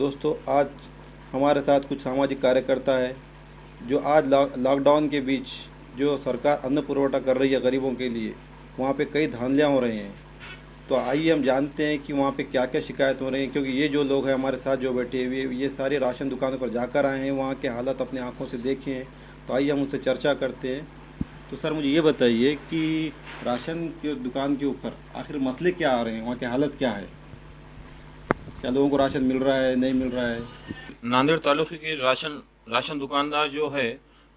दोस्तों, आज हमारे साथ कुछ सामाजिक कार्यकर्ता है जो आज लॉकडाउन के बीच जो सरकार अन्न पुरवठा कर रही है गरीबों के लिए, वहाँ पे कई धांधलियाँ हो रही हैं। तो आइए हम जानते हैं कि वहाँ पे क्या क्या शिकायत हो रही हैं, क्योंकि ये जो लोग हैं हमारे साथ जो बैठे हुए ये सारे राशन दुकानों पर जाकर आए हैं, वहाँ के हालात अपने आँखों से देखे हैं। तो आइए हम उनसे चर्चा करते हैं। तो सर, मुझे ये बताइए कि राशन की दुकान के ऊपर आखिर मसले क्या आ रहे हैं, वहाँ की हालत क्या है? क्या लोगों को राशन मिल रहा है, नहीं मिल रहा है? नांदेड़ तालुके के राशन राशन दुकानदार जो है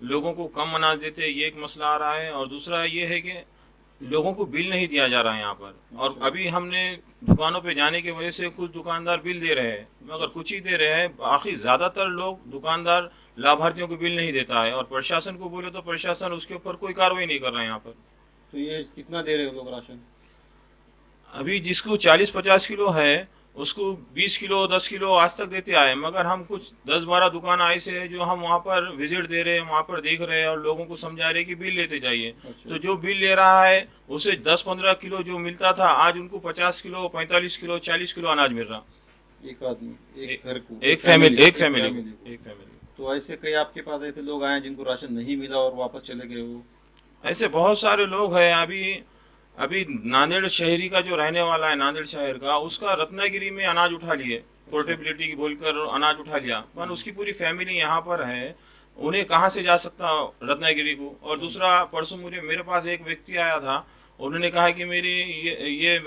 लोगों को कम अनाज देते हैं, ये एक मसला आ रहा है। और दूसरा ये है कि लोगों को बिल नहीं दिया जा रहा है यहाँ पर। और अच्छा। अभी हमने दुकानों पे जाने की वजह से कुछ दुकानदार बिल दे रहे हैं मगर कुछ ही दे रहे हैं, बाकी ज़्यादातर लोग दुकानदार लाभार्थियों को बिल नहीं देता है। और प्रशासन को बोले तो प्रशासन उसके ऊपर कोई कार्रवाई नहीं कर रहा है यहाँ पर। तो ये कितना दे रहे हो लोग राशन? अभी जिसको 40-50 किलो है उसको 20 किलो 10 किलो आज तक देते आए, मगर हम कुछ 10-12 दुकान ऐसे हैं जो हम वहाँ पर विजिट दे रहे हैं, वहाँ पर देख रहे हैं और लोगों को समझा रहे हैं कि बिल लेते जाइए। अच्छा। तो जो बिल ले रहा है उसे 10-15 किलो जो मिलता था आज उनको 50 किलो 45 किलो 40 किलो अनाज मिल रहा। एक आदमी, ए, एक घर को, एक फैमिली एक एक फैमिली को फैमिली को। एक फैमिली तो ऐसे कई आपके पास ऐसे लोग आए हैं जिनको राशन नहीं मिला और वापस चले गए वो? को ऐसे बहुत सारे लोग हैं। अभी अभी नांदेड़ शहरी का जो रहने वाला है, नांदेड़ शहर का, उसका रत्नागिरी में अनाज उठा लिए, अच्छा। पोर्टेबिलिटी की बोलकर अनाज उठा लिया, पर उसकी पूरी फैमिली यहाँ पर है। उन्हें कहाँ से जा सकता रत्नागिरी को। और दूसरा, परसों मुझे मेरे पास एक व्यक्ति आया था, उन्होंने कहा कि मेरी ये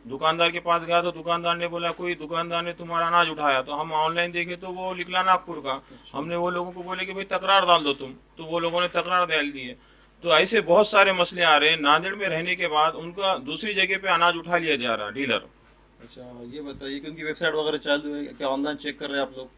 दुकानदार के पास गया तो दुकानदार ने बोला कोई दुकानदार ने तुम्हारा अनाज उठाया। तो हम ऑनलाइन देखे तो वो निकला नागपुर का। अच्छा। हमने वो लोगों को बोले कि भाई तकरार डाल दो तुम, तो वो लोगों ने तकरार डाल दी है। तो ऐसे बहुत सारे मसले आ रहे हैं। नांदेड़ में रहने के बाद उनका दूसरी जगह पे अनाज उठा लिया जा रहा है, डीलर। अच्छा, ये बताइए कि उनकी वेबसाइट वगैरह चालू है क्या? ऑनलाइन चेक कर रहे हैं आप लोग?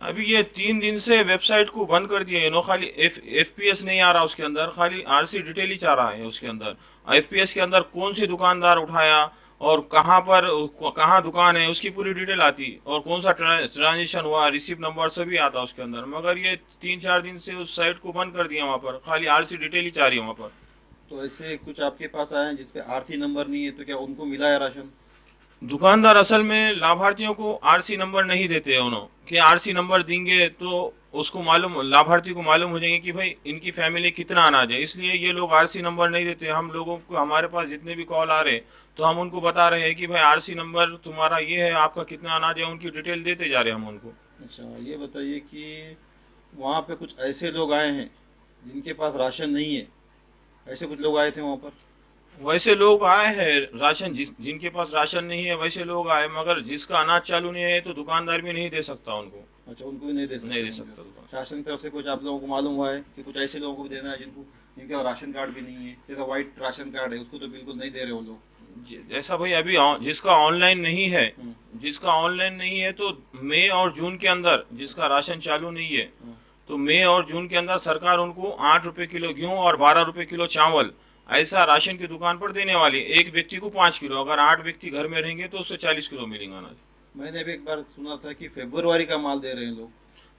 अभी ये 3 दिन से वेबसाइट को बंद कर दिया है। नो, खाली एफपीएस नहीं आ रहा उसके अंदर, खाली आरसी डिटेल ही चाह रहा है उसके अंदर। एफपीएस के अंदर कौन सी दुकानदार उठाया और कहाँ पर, कहाँ दुकान है, उसकी पूरी डिटेल आती, और कौन सा ट्रांजेक्शन हुआ, रिसीप्ट नंबर सभी आता उसके अंदर। मगर ये 3-4 दिन से उस साइट को बंद कर दिया, वहाँ पर खाली आरसी डिटेल ही चाह रही है वहाँ पर। तो ऐसे कुछ आपके पास आए हैं जिसपे आरसी नंबर नहीं है, तो क्या उनको मिला है राशन? दुकानदार असल में लाभार्थियों को आरसी नंबर नहीं देते हैं उन्होंने, कि आरसी नंबर देंगे तो उसको मालूम, लाभार्थी को मालूम हो जाएंगे कि भाई इनकी फैमिली कितना अनाज है, इसलिए ये लोग आरसी नंबर नहीं देते। हम लोगों को, हमारे पास जितने भी कॉल आ रहे हैं तो हम उनको बता रहे हैं कि भाई आरसी नंबर तुम्हारा ये है, आपका कितना अनाज है, उनकी डिटेल देते जा रहे हैं हम उनको। अच्छा, ये बताइए कि वहाँ पे कुछ ऐसे लोग आए हैं जिनके पास राशन नहीं है? ऐसे कुछ लोग आए थे वहाँ पर? वैसे लोग आए हैं, राशन जिनके पास राशन नहीं है वैसे लोग आए, मगर जिसका अनाज चालू नहीं है तो दुकानदार भी नहीं दे सकता उनको। अच्छा, उनको भी नहीं दे नहीं सकते दे मतलब? सकता दुकान। शासन की तरफ से कुछ आप लोगों को मालूम हुआ है कि कुछ ऐसे लोगों को भी देना है जिनको जिनके पास राशन कार्ड भी नहीं है? जैसा वाइट राशन कार्ड है उसको तो बिल्कुल नहीं दे रहे वो लोग। जैसा भाई अभी जिसका ऑनलाइन नहीं है, हम्म। जिसका ऑनलाइन नहीं है तो मई और जून के अंदर, जिसका राशन चालू नहीं है, हम्म। तो मई और जून के अंदर सरकार उनको 8 रुपए किलो गेहूं और 12 रुपए किलो चावल ऐसा राशन की दुकान पर देने वाली है। एक व्यक्ति को 5 किलो, अगर 8 व्यक्ति घर में रहेंगे तो उससे 40 किलो मिलेगा अनाज। मैंने भी एक बार सुना था कि फरवरी का माल दे रहे हैं लोग।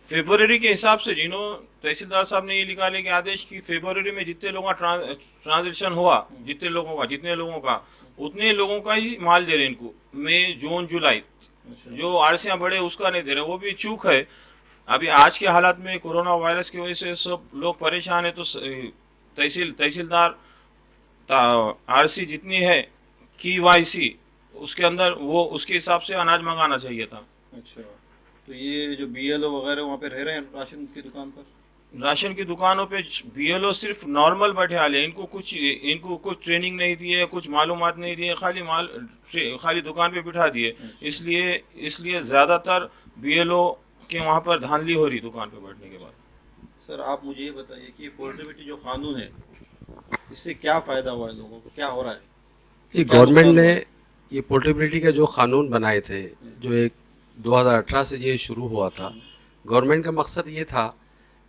फेब्रुवरी के हिसाब से तहसीलदार साहब ने ये निकाले कि आदेश की फरवरी में जितने लोगों का ट्रांजेक्शन हुआ, जितने लोगों का उतने लोगों का ही माल दे रहे हैं इनको, मई जून जुलाई। अच्छा। जो आरसियां बढ़े उसका नहीं दे रहे, वो भी चूक है। अभी आज के हालात में कोरोना वायरस की वजह से सब लोग परेशान है, तो तहसीलदार आरसी जितनी है KYC उसके अंदर, वो उसके हिसाब से अनाज मंगाना चाहिए था। अच्छा, तो ये जो बीएलओ वगैरह वहाँ पे रह रहे हैं राशन की दुकान पर? राशन की दुकानों पे बीएलओ सिर्फ नॉर्मल बैठे हाल है, इनको कुछ ट्रेनिंग नहीं दी है, कुछ मालूमात नहीं दी है, खाली दुकान पे बिठा दिए। अच्छा। इसलिए इसलिए ज़्यादातर बीएलओ के वहाँ पर धांधली हो रही दुकान पे बैठने के बाद। सर, आप मुझे ये बताइए कि पोर्टेबिलिटी जो कानून है, इससे क्या फ़ायदा हुआ है लोगों को, क्या हो रहा है, ये क्या गवर्नमेंट नुकसान ने हुआ है? ये पोर्टेबिलिटी का जो कानून बनाए थे, जो एक 2018 से ये शुरू हुआ था, गवर्नमेंट का मकसद ये था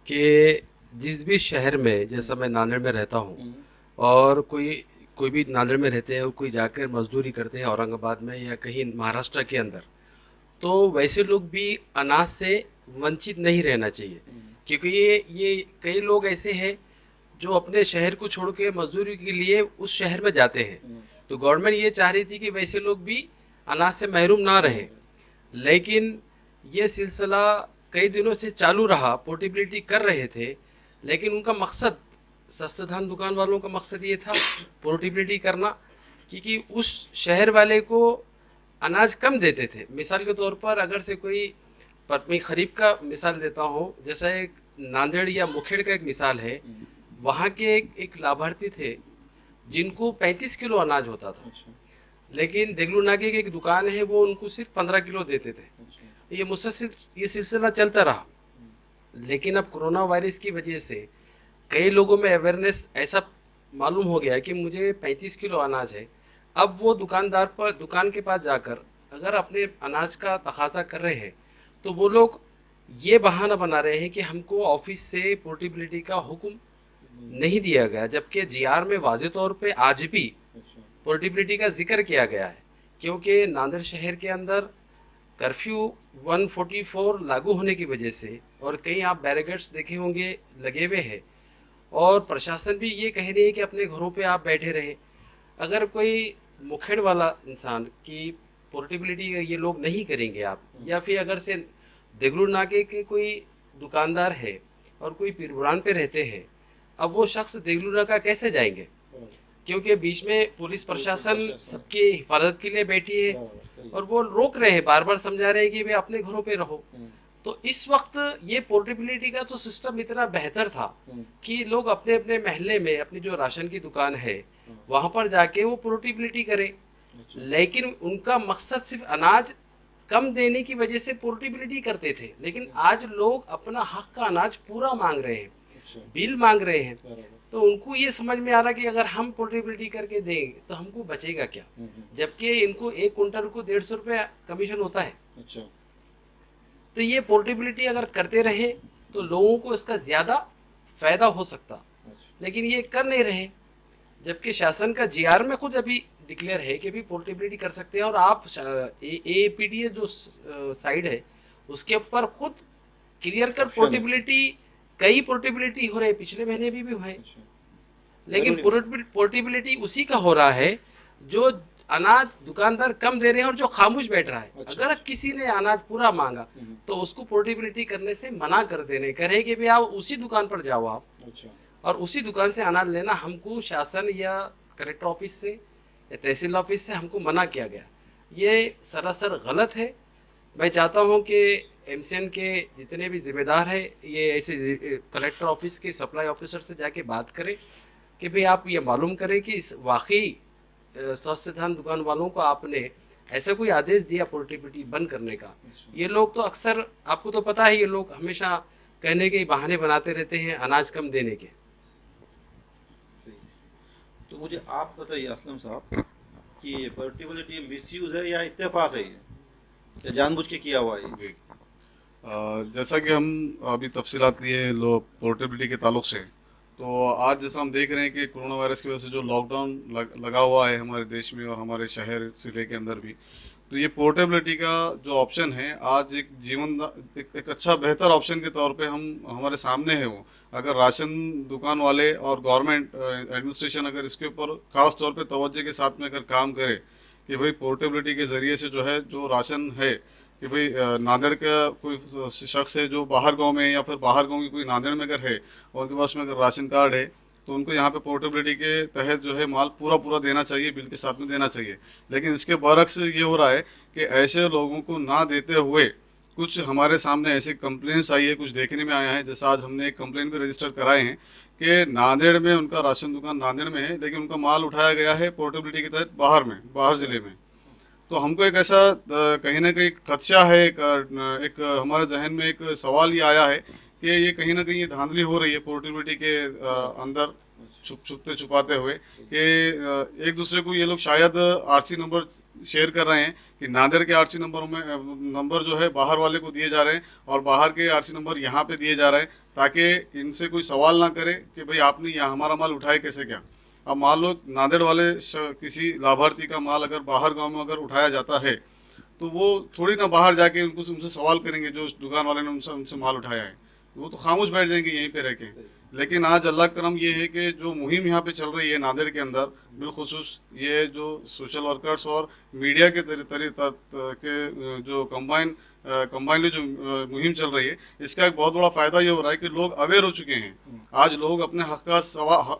कि जिस भी शहर में, जैसा मैं नांदेड़ में रहता हूँ, हम्म। और कोई कोई भी नांदेड़ में रहते हैं और कोई जाकर मजदूरी करते हैं औरंगाबाद में या कहीं महाराष्ट्र के अंदर, तो वैसे लोग भी अनाज से वंचित नहीं रहना चाहिए। क्योंकि ये कई लोग ऐसे हैं जो अपने शहर को छोड़ के मजदूरी के लिए उस शहर में जाते हैं। तो गवर्नमेंट ये चाह रही थी कि वैसे लोग भी अनाज से महरूम ना रहे। लेकिन ये सिलसिला कई दिनों से चालू रहा, पोर्टेबिलिटी कर रहे थे, लेकिन उनका मकसद, सस्ते धान दुकान वालों का मकसद ये था पोर्टेबिलिटी करना, क्योंकि उस शहर वाले को अनाज कम देते थे। मिसाल के तौर पर अगर से कोई, पर मैं खरीफ का मिसाल देता हूँ, जैसा एक नांदेड़ या मुखेड़ का एक मिसाल है, वहाँ के एक लाभार्थी थे जिनको 35 किलो अनाज होता था, अच्छा लेकिन देगलू नाके की एक दुकान है, वो उनको सिर्फ 15 किलो देते थे। अच्छा ये मुसलसल ये सिलसिला चलता रहा, लेकिन अब कोरोना वायरस की वजह से कई लोगों में अवेयरनेस ऐसा मालूम हो गया कि मुझे 35 किलो अनाज है। अब वो दुकानदार पर, दुकान के पास जाकर अगर अपने अनाज का तकाजा कर रहे हैं, तो वो लोग ये बहाना बना रहे हैं कि हमको ऑफिस से पोर्टेबिलिटी का हुक्म नहीं दिया गया, जबकि जीआर में वाज़े तौर पे आज भी अच्छा पोर्टेबिलिटी का जिक्र किया गया है। क्योंकि नांदेड़ शहर के अंदर कर्फ्यू 144 लागू होने की वजह से, और कहीं आप बैरिकेड्स देखे होंगे लगे हुए हैं, और प्रशासन भी ये कह रही है कि अपने घरों पे आप बैठे रहें। अगर कोई मुखेड़ वाला इंसान की पोर्टेबिलिटी ये लोग नहीं करेंगे आप, या फिर अगर से देगलू नाके के कोई दुकानदार है और कोई पीरबुरान पे रहते हैं, अब वो शख्स देगलू नाका कैसे जाएंगे? क्योंकि बीच में पुलिस प्रशासन सबकी हिफाजत के लिए बैठी है, और वो रोक रहे हैं, बार बार समझा रहे हैं कि भाई अपने घरों पे रहो। तो इस वक्त ये पोर्टेबिलिटी का तो सिस्टम इतना बेहतर था कि लोग अपने अपने महल्ले में अपनी जो राशन की दुकान है वहां पर जाके वो पोर्टेबिलिटी करें, लेकिन उनका मकसद सिर्फ अनाज कम देने की वजह से पोर्टेबिलिटी करते थे। लेकिन आज लोग अपना हक का अनाज पूरा मांग रहे हैं, अच्छा बिल मांग रहे हैं, बराबर तो उनको ये समझ में आ रहा कि अगर हम पोर्टेबिलिटी करके देंगे तो हमको बचेगा क्या, जबकि इनको 1 कुंटल को 150 रुपये कमीशन होता है। अच्छा तो ये पोर्टेबिलिटी अगर करते रहे तो लोगों को इसका ज़्यादा फायदा हो सकता, अच्छा लेकिन ये कर नहीं रहे। जबकि शासन का जीआर में खुद अभी डिक्लेयर है कि भी पोर्टेबिलिटी कर सकते हैं, और आप AAPDA जो साइड है उसके ऊपर खुद क्लियर कर Option है। पोर्टेबिलिटी, कई पोर्टेबिलिटी हो रहे हैं, पिछले महीने भी हुए, अच्छा लेकिन जरूरी पोर्टेबिलिटी उसी का हो रहा है जो अनाज दुकानदार कम दे रहे हैं और जो खामोश बैठ रहा है। अच्छा। अगर किसी ने अनाज पूरा मांगा तो उसको पोर्टेबिलिटी करने से मना कर देने, कहे कि भाई आप उसी दुकान पर जाओ आप, अच्छा और उसी दुकान से अनाज लेना। हमको शासन या कलेक्टर ऑफिस से या तहसील ऑफिस से हमको मना किया गया, ये सरासर गलत है। मैं चाहता हूँ कि MCN के जितने भी जिम्मेदार हैं ये ऐसे कलेक्टर ऑफिस के सप्लाई ऑफिसर से जाके बात करें कि भाई आप ये मालूम करें कि इस वाकई स्वास्थ्य धान दुकान वालों को आपने ऐसा कोई आदेश दिया पोर्टेबिलिटी बंद करने का। ये लोग तो अक्सर, आपको तो पता है, ये लोग हमेशा कहने के बहाने बनाते रहते हैं अनाज कम देने के। सही है। तो मुझे आप बताइए असलम साहब कि ये पोर्टेबिलिटी मिसयूज है या इत्तेफाक है, ये या जानबूझ के किया हुआ है ये? जी। जैसा कि हम अभी तफसीलात लिए लो पोर्टेबिलिटी के ताल्लुक से, तो आज जैसा हम देख रहे हैं कि कोरोना वायरस की वजह से जो लॉकडाउन लगा हुआ है हमारे देश में और हमारे शहर ज़िले के अंदर भी, तो ये पोर्टेबिलिटी का जो ऑप्शन है आज एक एक अच्छा बेहतर ऑप्शन के तौर पे हम हमारे सामने है। वो अगर राशन दुकान वाले और गवर्नमेंट एडमिनिस्ट्रेशन अगर इसके ऊपर खास तौर पे तवज्जो के साथ में अगर काम करे कि भाई पोर्टेबिलिटी के ज़रिए से जो है जो राशन है कि भाई नांदेड़ का कोई शख्स है जो बाहर गांव में या फिर बाहर गांव की कोई नांदेड़ में अगर है और उनके पास में अगर राशन कार्ड है, तो उनको यहाँ पे पोर्टेबिलिटी के तहत जो है माल पूरा देना चाहिए, बिल के साथ में देना चाहिए। लेकिन इसके बरक्स ये हो रहा है कि ऐसे लोगों को ना देते हुए कुछ हमारे सामने ऐसी कंप्लेंट्स आई है, कुछ देखने में आया है। जैसा आज हमने एक कंप्लेंट भी रजिस्टर कराए हैं कि नांदेड़ में उनका राशन दुकान नांदेड़ में है, लेकिन उनका माल उठाया गया है पोर्टेबिलिटी के तहत बाहर ज़िले में। तो हमको एक ऐसा कहीं ना कहीं खदशा है, एक हमारे जहन में एक सवाल ये आया है कि ये कहीं ना कहीं ये धांधली हो रही है पोर्टेबिलिटी के अंदर छुपते छुपाते हुए कि एक दूसरे को ये लोग शायद RC नंबर शेयर कर रहे हैं कि नांदेड़ के RC नंबर जो है बाहर वाले को दिए जा रहे हैं और बाहर के RC नंबर यहाँ पे दिए जा रहे हैं, ताकि इनसे कोई सवाल ना करे कि भाई आपने यहाँ हमारा माल उठाए कैसे क्या। अब मान लो नांदेड़ वाले किसी लाभार्थी का माल अगर बाहर गांव में अगर उठाया जाता है, तो वो थोड़ी ना बाहर जाके उनसे सवाल करेंगे जो दुकान वाले ने उनसे माल उठाया है। वो तो खामोश बैठ जाएंगे यहीं पे रह के। लेकिन आज अल्लाह का करम ये है कि जो मुहिम यहाँ पे चल रही है नांदेड़ के अंदर, बिलखुसूस ये जो सोशल वर्कर्स और मीडिया के के जो कंबाइनली जो मुहिम चल रही है, इसका एक बहुत बड़ा फायदा ये हो रहा है कि लोग अवेयर हो चुके हैं। आज लोग अपने हक का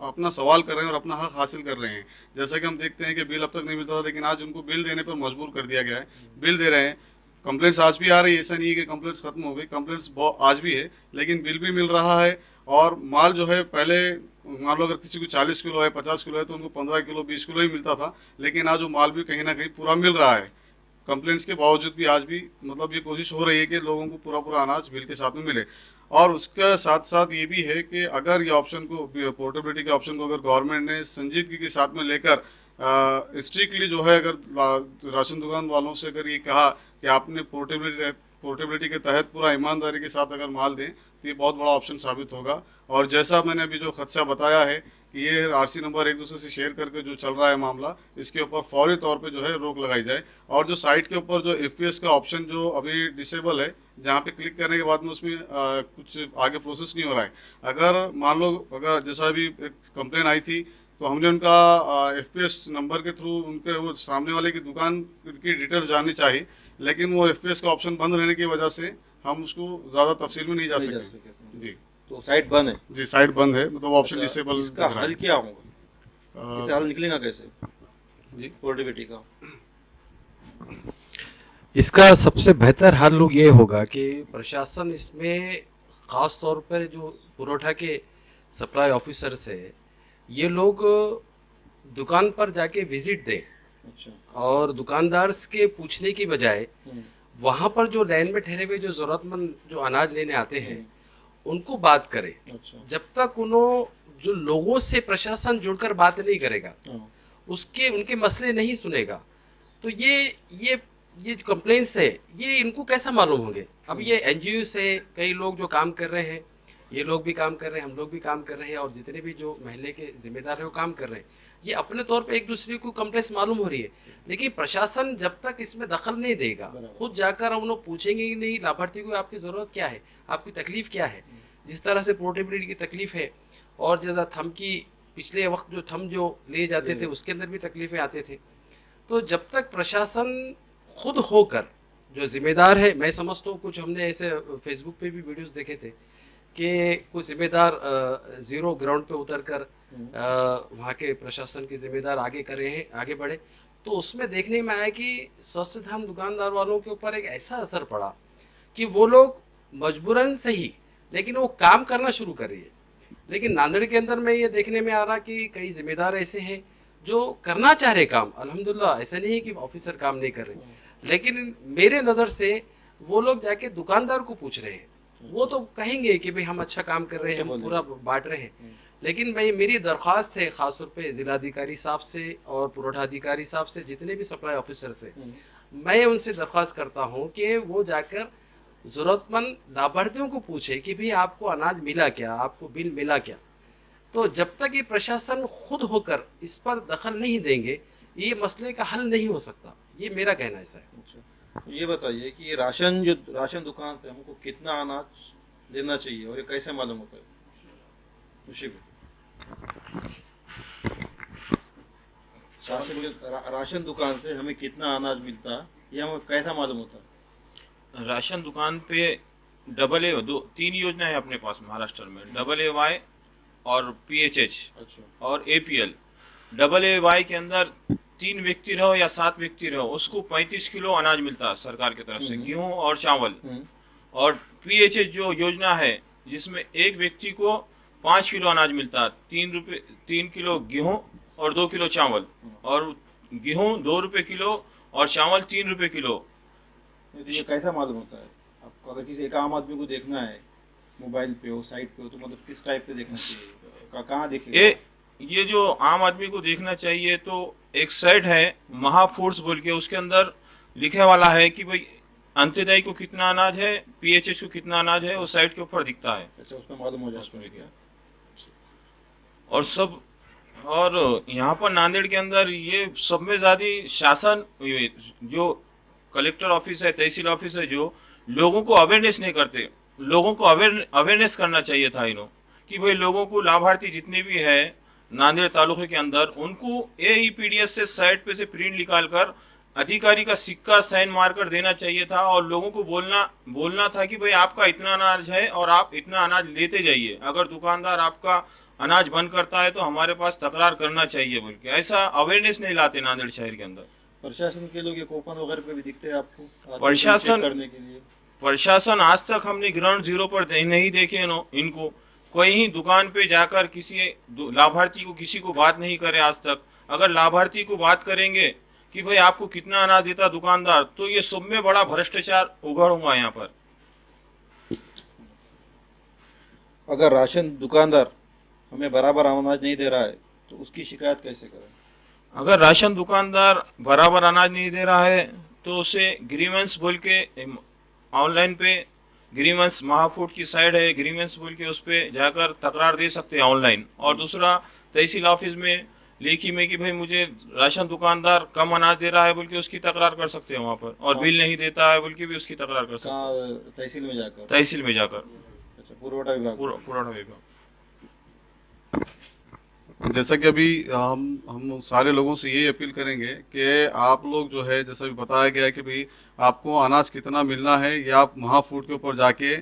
अपना सवाल कर रहे हैं और अपना हक हासिल कर रहे हैं। जैसे कि हम देखते हैं कि बिल अब तक नहीं मिलता था, लेकिन आज उनको बिल देने पर मजबूर कर दिया गया है, बिल दे रहे हैं। कंप्लेंट्स आज भी आ रही है, ऐसा नहीं है कि कंप्लेंट्स खत्म हो गई, कंप्लेंट्स आज भी है, लेकिन बिल भी मिल रहा है। और माल जो है पहले मान लो अगर किसी को 40 किलो है 50 किलो है तो उनको 15 किलो 20 किलो ही मिलता था, लेकिन आज वो माल भी कहीं ना कहीं पूरा मिल रहा है। कंप्लेंट्स के बावजूद भी आज भी मतलब ये कोशिश हो रही है कि लोगों को पूरा पूरा अनाज बिल के साथ में मिले। और उसके साथ साथ ये भी है कि अगर ये ऑप्शन को, पोर्टेबिलिटी के ऑप्शन को अगर गवर्नमेंट ने संजीदगी के साथ में लेकर स्ट्रिक्टली जो है, अगर राशन दुकान वालों से अगर ये कहा कि आपने पोर्टेबिलिटी के तहत पूरा ईमानदारी के साथ अगर माल दें तो ये बहुत बड़ा ऑप्शन साबित होगा। और जैसा मैंने अभी जो खदशा बताया है कि ये आरसी नंबर एक दूसरे से शेयर करके जो चल रहा है मामला, इसके ऊपर फौरी तौर पे जो है रोक लगाई जाए। और जो साइट के ऊपर जो एफपीएस का ऑप्शन जो अभी डिसेबल है, जहाँ पे क्लिक करने के बाद में उसमें कुछ आगे प्रोसेस नहीं हो रहा है, अगर मान लो अगर जैसा अभी एक कंप्लेन आई थी तो हमने उनका एफपीएस नंबर के थ्रू उनके वो सामने वाले की दुकान की डिटेल्स जाननी चाहिए, लेकिन वो एफपीएस का ऑप्शन बंद रहने की वजह से हम उसको ज़्यादा तफसील में नहीं जा सके। जी तो साइट बंद है। जी साइट बंद है, मतलब ऑप्शन डिसेबल। इसका हल क्या होगा, इससे हल निकलेगा कैसे जी पोर्टेबिलिटी का? इसका सबसे बेहतर हल लोग ये होगा कि प्रशासन इसमें ख़ास तौर पर जो पुरोठा के सप्लाई ऑफिसर्स है, ये लोग दुकान पर जाके विजिट दें अच्छा। और दुकानदार के पूछने की बजाय वहाँ पर जो लाइन में ठहरे हुए जो ज़रूरतमंद जो अनाज लेने आते हैं उनको बात करें। अच्छा। जब तक उन्होंने जो लोगों से प्रशासन जुड़कर बात नहीं करेगा, उसके उनके मसले नहीं सुनेगा, तो ये जो कंप्लेंट्स है ये इनको कैसा मालूम होंगे? अब ये एनजीओ से कई लोग जो काम कर रहे हैं, ये लोग भी काम कर रहे हैं, हम लोग भी काम कर रहे हैं, और जितने भी जो महल्ले के जिम्मेदार हैं वो काम कर रहे हैं। ये अपने तौर पे एक दूसरे को कंप्लेंट्स मालूम हो रही है, लेकिन प्रशासन जब तक इसमें दखल नहीं देगा, खुद जाकर उन्हें पूछेंगे ही नहीं लाभार्थी को आपकी ज़रूरत क्या है, आपकी तकलीफ़ क्या है। जिस तरह से पोर्टेबिलिटी की तकलीफ़ है, और जैसा थम की पिछले वक्त जो थम जो ले जाते थे उसके अंदर भी तकलीफ़ें आते थे। तो जब तक प्रशासन खुद होकर जो जिम्मेदार है, मैं समझता हूँ कुछ हमने ऐसे फेसबुक पे भी वीडियोस देखे थे कि कुछ जिम्मेदार ज़ीरो ग्राउंड पे उतर कर वहाँ के प्रशासन के जिम्मेदार आगे बढ़े, तो उसमें देखने में आया कि सस्ते धाम दुकानदार वालों के ऊपर एक ऐसा असर पड़ा कि वो लोग मजबूरन सही लेकिन वो काम करना शुरू कर रही है। लेकिन नांदेड़ के अंदर में ये देखने में आ रहा कि कई जिम्मेदार ऐसे हैं जो करना चाह रहे काम, अल्हम्दुलिल्लाह, ऐसा नहीं है कि ऑफिसर काम नहीं कर रहे, लेकिन मेरे नज़र से वो लोग जाके दुकानदार को पूछ रहे हैं। वो तो कहेंगे कि भाई हम अच्छा काम कर रहे हैं, हम पूरा बांट रहे हैं, लेकिन भाई मेरी दरख्वास्त है ख़ासतौर पे ज़िलाधिकारी साहब से और पुरोठा अधिकारी साहब से, जितने भी सप्लाई ऑफिसर से, मैं उनसे दरख्वास्त करता हूँ कि वो जाकर ज़रूरतमंद लाभार्थियों को पूछे कि भाई आपको अनाज मिला क्या, आपको बिल मिला क्या। तो जब तक ये प्रशासन खुद होकर इस पर दखल नहीं देंगे, ये मसले का हल नहीं हो सकता। ये मेरा कहना ऐसा है। अच्छा। ये बताइए कि ये राशन दुकान से हमको कितना अनाज लेना चाहिए और ये कैसे मालूम होता है? राशन दुकान से हमें कितना अनाज मिलता है ये हमें कैसा मालूम होता है? राशन दुकान पे तीन योजना है अपने पास महाराष्ट्र में, AA-Y और PHH और APL। AA-Y के अंदर 3 व्यक्ति रहो या 7 व्यक्ति रहो, उसको 35 किलो अनाज मिलता है सरकार की तरफ से, गेहूं और चावल। और PHH जो योजना है जिसमें एक व्यक्ति को 5 किलो अनाज मिलता है, 3 किलो गेहूं और 2 किलो चावल, और गेहूं 2 रुपये किलो और चावल 3 रुपये किलो। ये कैसा मालूम होता है आपको? अगर किसी एक आम आदमी को देखना है, मोबाइल पे हो, साइट पे हो, तो मतलब किस टाइप पे देखना चाहिए, कहाँ देखेगा? ये जो आम आदमी को देखना चाहिए तो एक साइट है महाफूड्स बोल के, उसके अंदर लिखे वाला है कि भाई अंत्योदय को कितना अनाज है, PHH को कितना अनाज है, वो साइट के ऊपर दिखता है। अच्छा, उसमें मालूम हो जाए। और यहाँ पर नांदेड़ के अंदर ये सब में ज़्यादा शासन, जो कलेक्टर ऑफिस है, तहसील ऑफिस है, जो लोगों को अवेयरनेस नहीं करते। लोगों को अवेयरनेस करना चाहिए था इन्हों कि भाई लोगों को लाभार्थी जितने भी है नांदेड़ तालुके के अंदर उनको AEPDS से साइट पे से प्रिंट निकाल कर अधिकारी का सिक्का साइन मारकर देना चाहिए था और लोगों को बोलना था कि भाई आपका इतना अनाज है और आप इतना अनाज लेते जाइए, अगर दुकानदार आपका अनाज बंद करता है तो हमारे पास तकरार करना चाहिए बोल के। ऐसा अवेयरनेस नहीं लाते नांदेड़ शहर के अंदर। प्रशासन के लोग ये कूपन वगैरह पे भी दिखते हैं आपको आते हैं प्रशासन- चेक करने के लिए? प्रशासन आज तक हमने ग्राउंड जीरो पर नहीं देखे इनको कहीं दुकान पे जाकर किसी लाभार्थी को किसी को बात नहीं करे आज तक। अगर लाभार्थी को बात करेंगे कि भाई आपको कितना अनाज देता दुकानदार, तो ये सब में बड़ा भ्रष्टाचार उगड़ूंगा यहाँ पर। अगर राशन दुकानदार हमें बराबर अनाज नहीं दे रहा है तो उसकी शिकायत कैसे करें? अगर राशन दुकानदार बराबर अनाज नहीं दे रहा है तो उसे ग्रीवेंस बोल के ऑनलाइन पे ग्रीवेंस महाफूड की साइट है, ग्रीवेंस बोल के उस पर जाकर तकरार दे सकते हैं ऑनलाइन। और दूसरा तहसील ऑफिस में लेखी में कि भाई मुझे राशन दुकानदार कम अनाज दे रहा है बोल के उसकी तकरार कर सकते हैं वहाँ पर, और बिल नहीं देता है बोल के भी उसकी तकरार कर सकते हैं कहाँ, तहसील में जाकर? तहसील में जाकर, अच्छा, पुरवठा विभाग। पुराना विभाग। जैसा कि अभी हम सारे लोगों से यही अपील करेंगे कि आप लोग जो है, जैसा भी बताया गया है कि भाई आपको अनाज कितना मिलना है, ये आप महाफूड के ऊपर जाके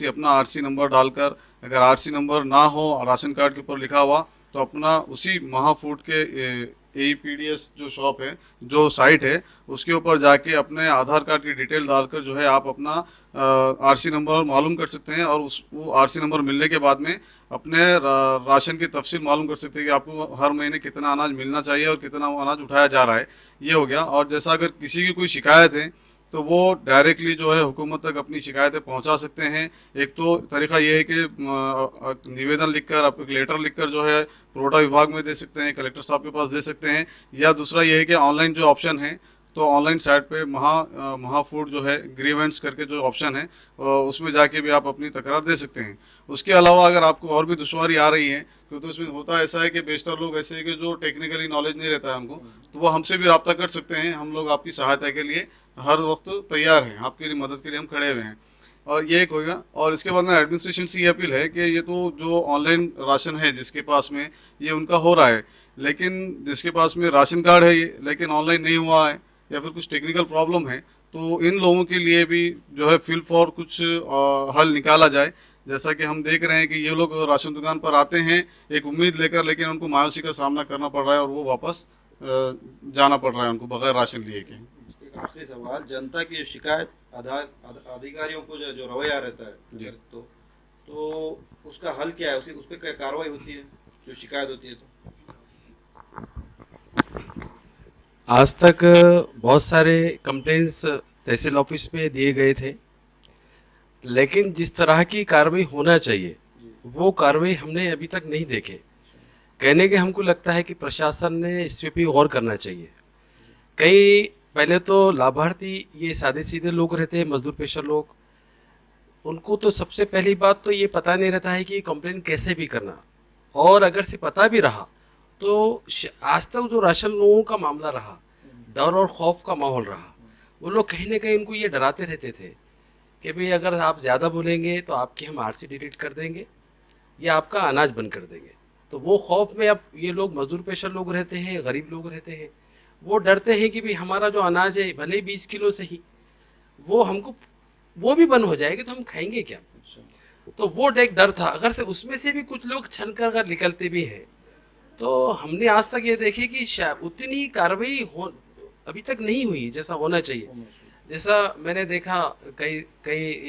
अपना आरसी नंबर डालकर, अगर आरसी नंबर ना हो राशन कार्ड के ऊपर लिखा हुआ, तो अपना उसी महाफूड के AEPDS जो शॉप है, जो साइट है, उसके ऊपर जाके अपने आधार कार्ड की डिटेल डालकर जो है आप अपना आरसी नंबर मालूम कर सकते हैं। और वो आरसी नंबर मिलने के बाद में अपने राशन की तफसील मालूम कर सकते हैं कि आपको हर महीने कितना अनाज मिलना चाहिए और कितना अनाज उठाया जा रहा है। ये हो गया। और जैसा अगर किसी की कोई शिकायत है तो वो डायरेक्टली जो है हुकूमत तक अपनी शिकायतें पहुंचा सकते हैं। एक तो तरीका ये है कि निवेदन लिखकर, आप एक लेटर लिखकर जो है पुरवठा विभाग में दे सकते हैं, कलेक्टर साहब के पास दे सकते हैं, या दूसरा ये है कि ऑनलाइन जो ऑप्शन है, तो ऑनलाइन साइट पे महाफूड जो है ग्रीवेंस करके जो ऑप्शन है उसमें जाके भी आप अपनी तकरार दे सकते हैं। उसके अलावा अगर आपको और भी दुश्वारी आ रही है, क्योंकि तो इसमें होता ऐसा है कि बेशतर लोग ऐसे है कि जो टेक्निकली नॉलेज नहीं रहता है उनको, तो वो हमसे भी रब्ता कर सकते हैं। हम लोग आपकी सहायता के लिए हर वक्त तैयार हैं, आपके लिए मदद के लिए हम खड़े हुए हैं। और ये एक होगा। और इसके बाद में एडमिनिस्ट्रेशन से ये अपील है कि ये तो जो ऑनलाइन राशन है जिसके पास में, ये उनका हो रहा है, लेकिन जिसके पास में राशन कार्ड है ये लेकिन ऑनलाइन नहीं हुआ है या फिर कुछ टेक्निकल प्रॉब्लम है, तो इन लोगों के लिए भी जो है फिल फॉर कुछ हल निकाला जाए। जैसा कि हम देख रहे हैं कि ये लोग राशन दुकान पर आते हैं एक उम्मीद लेकर, लेकिन उनको मायूसी का सामना करना पड़ रहा है और वो वापस जाना पड़ रहा है उनको बगैर राशन लिए के। एक आखिरी सवाल, जनता की जो शिकायत अधिकारियों को जो रवैया रहता जी। है तो उसका हल क्या है? उस पर क्या कार्रवाई होती है जो शिकायत होती है? तो आज तक बहुत सारे कंप्लेंट्स तहसील ऑफिस में दिए गए थे, लेकिन जिस तरह की कार्रवाई होना चाहिए वो कार्रवाई हमने अभी तक नहीं देखे। कहने के हमको लगता है कि प्रशासन ने इस पे भी गौर करना चाहिए। कई पहले तो लाभार्थी ये सादे सीधे लोग रहते हैं, मजदूर पेशा लोग, उनको तो सबसे पहली बात तो ये पता नहीं रहता है कि कंप्लेन कैसे भी करना, और अगर से पता भी रहा तो आज तक जो राशन लोगों का मामला रहा, डर और खौफ का माहौल रहा। वो लोग कहीं ना कहीं उनको ये डराते रहते थे कि भाई अगर आप ज़्यादा बोलेंगे तो आपकी हम आरसी डिलीट कर देंगे या आपका अनाज बंद कर देंगे। तो वो खौफ में अब ये लोग मजदूर पेशा लोग रहते हैं, गरीब लोग रहते हैं, वो डरते हैं कि भाई हमारा जो अनाज है भले ही 20 किलो से ही वो भी बंद हो जाएगा तो हम खाएंगे क्या। तो वो एक डर था। अगर से उसमें से भी कुछ लोग छन कर अगर निकलते भी हैं तो हमने आज तक ये देखे कि उतनी कार्रवाई अभी तक नहीं हुई जैसा होना चाहिए। जैसा मैंने देखा कई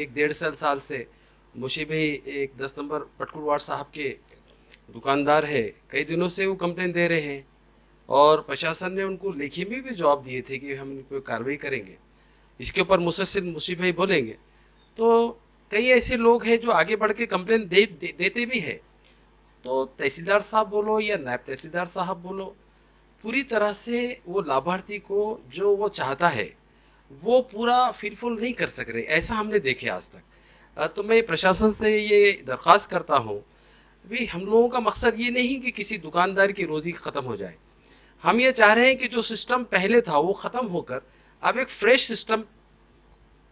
1.5 साल से मुशी भाई एक 10 नंबर पटकुर वार्ड साहब के दुकानदार है, कई दिनों से वो कंप्लेन दे रहे हैं और प्रशासन ने उनको लिखी में भी जवाब दिए थे कि हम इन पर कार्रवाई करेंगे, इसके ऊपर मुसलसिल मुशी भाई बोलेंगे। तो कई ऐसे लोग हैं जो आगे बढ़ के कंप्लेन देते भी है। तो तहसीलदार साहब बोलो या नायब तहसीलदार साहब बोलो, पूरी तरह से वो लाभार्थी को जो वो चाहता है वो पूरा फुलफिल नहीं कर सक रहे, ऐसा हमने देखे आज तक। तो मैं प्रशासन से ये दरख्वास्त करता हूँ, भाई हम लोगों का मकसद ये नहीं कि किसी दुकानदार की रोज़ी ख़त्म हो जाए। हम ये चाह रहे हैं कि जो सिस्टम पहले था वो ख़त्म होकर अब एक फ्रेश सिस्टम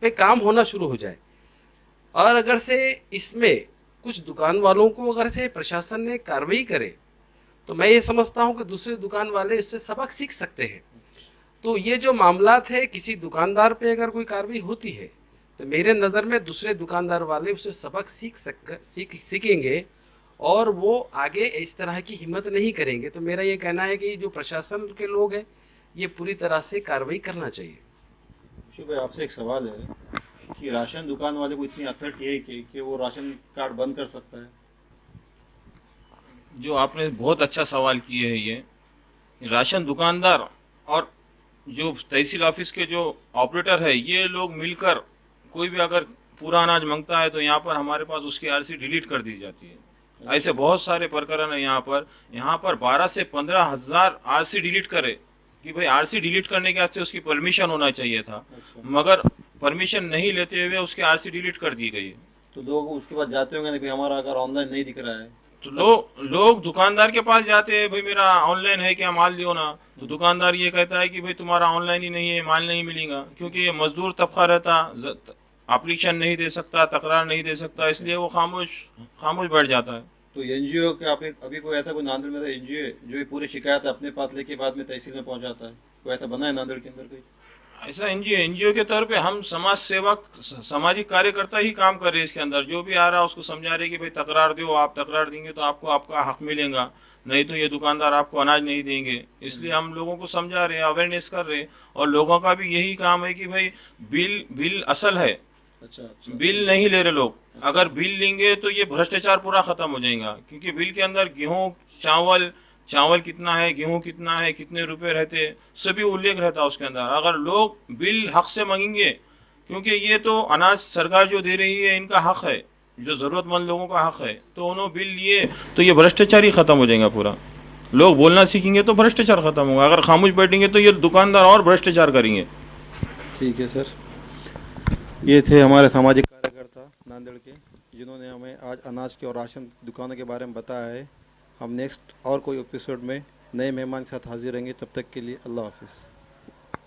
पे काम होना शुरू हो जाए। और अगर से इसमें कुछ दुकान वालों को अगर से प्रशासन ने कार्रवाई करे तो मैं ये समझता हूँ कि दूसरे दुकान वाले इससे सबक सीख सकते हैं। तो ये जो मामला थे, किसी दुकानदार पे अगर कोई कार्रवाई होती है तो मेरे नज़र में दूसरे दुकानदार वाले उससे सबक सीखेंगे और वो आगे इस तरह की हिम्मत नहीं करेंगे। तो मेरा ये कहना है कि जो प्रशासन के लोग हैं ये पूरी तरह से कार्रवाई करना चाहिए। शुभ भाई, आपसे एक सवाल है कि राशन दुकान वाले को इतनी अथॉरिटी है कि वो राशन कार्ड बंद कर सकता है? जो आपने बहुत अच्छा सवाल किए है, ये राशन दुकानदार और जो तहसील ऑफिस के जो ऑपरेटर है, ये लोग मिलकर कोई भी अगर पूरा अनाज मांगता है तो यहाँ पर हमारे पास उसकी आरसी डिलीट कर दी जाती है। ऐसे बहुत सारे प्रकरण है यहाँ पर 12 से 15 हजार आरसी डिलीट करे कि भाई आरसी डिलीट करने के वास्ते उसकी परमिशन होना चाहिए था, मगर परमिशन नहीं लेते हुए उसकी आरसी डिलीट कर दी गई। तो लोग उसके बाद जाते होंगे ना कि हमारा अगर ऑनलाइन नहीं दिख रहा है तो लोग दुकानदार के पास जाते हैं, भाई मेरा ऑनलाइन है क्या, माल लियो ना। तो दुकानदार ये कहता है कि भाई तुम्हारा ऑनलाइन ही नहीं है, माल नहीं मिलेगा, क्योंकि ये मजदूर तबका रहता, एप्लीकेशन नहीं दे सकता, तकरार नहीं दे सकता, इसलिए वो खामोश बैठ जाता है। तो एनजीओ के आप अभी कोई ऐसा कोई नांदेड़ में एनजीओ जो ये पूरी शिकायत अपने पास लेके बाद में तहसील में पहुंचाता है, कोई ऐसा बना है नांदेड़ के अंदर कोई? ऐसा एनजीओ के तौर पे हम समाज सेवक सामाजिक कार्यकर्ता ही काम कर रहे हैं इसके अंदर। जो भी आ रहा है उसको समझा रहे कि भाई तकरार दो, आप तकरार देंगे तो आपको आपका हक मिलेगा, नहीं तो ये दुकानदार आपको अनाज नहीं देंगे। इसलिए हम लोगों को समझा रहे हैं, अवेयरनेस कर रहे हैं, और लोगों का भी यही काम है कि भाई बिल असल है, अच्छा। बिल नहीं ले रहे लोग। अगर बिल लेंगे तो ये भ्रष्टाचार पूरा खत्म हो जाएगा, क्योंकि बिल के अंदर गेहूँ चावल कितना है, गेहूं कितना है, कितने रुपए रहते, सभी उल्लेख रहता है उसके अंदर। अगर लोग बिल हक से मांगेंगे, क्योंकि ये तो अनाज सरकार जो दे रही है इनका हक है, जो जरूरतमंद लोगों का हक है, तो उन्होंने बिल लिए तो ये भ्रष्टाचार ही खत्म हो जाएगा पूरा। लोग बोलना सीखेंगे तो भ्रष्टाचार खत्म होगा, अगर खामोश बैठेंगे तो ये दुकानदार और भ्रष्टाचार करेंगे। ठीक है सर, ये थे हमारे सामाजिक कार्यकर्ता नांदेड़ के, जिन्होंने हमें आज अनाज के और राशन दुकानों के बारे में बताया है। हम नेक्स्ट और कोई एपिसोड में नए मेहमान के साथ हाजिर रहेंगे, तब तक के लिए अल्लाह हाफिज़।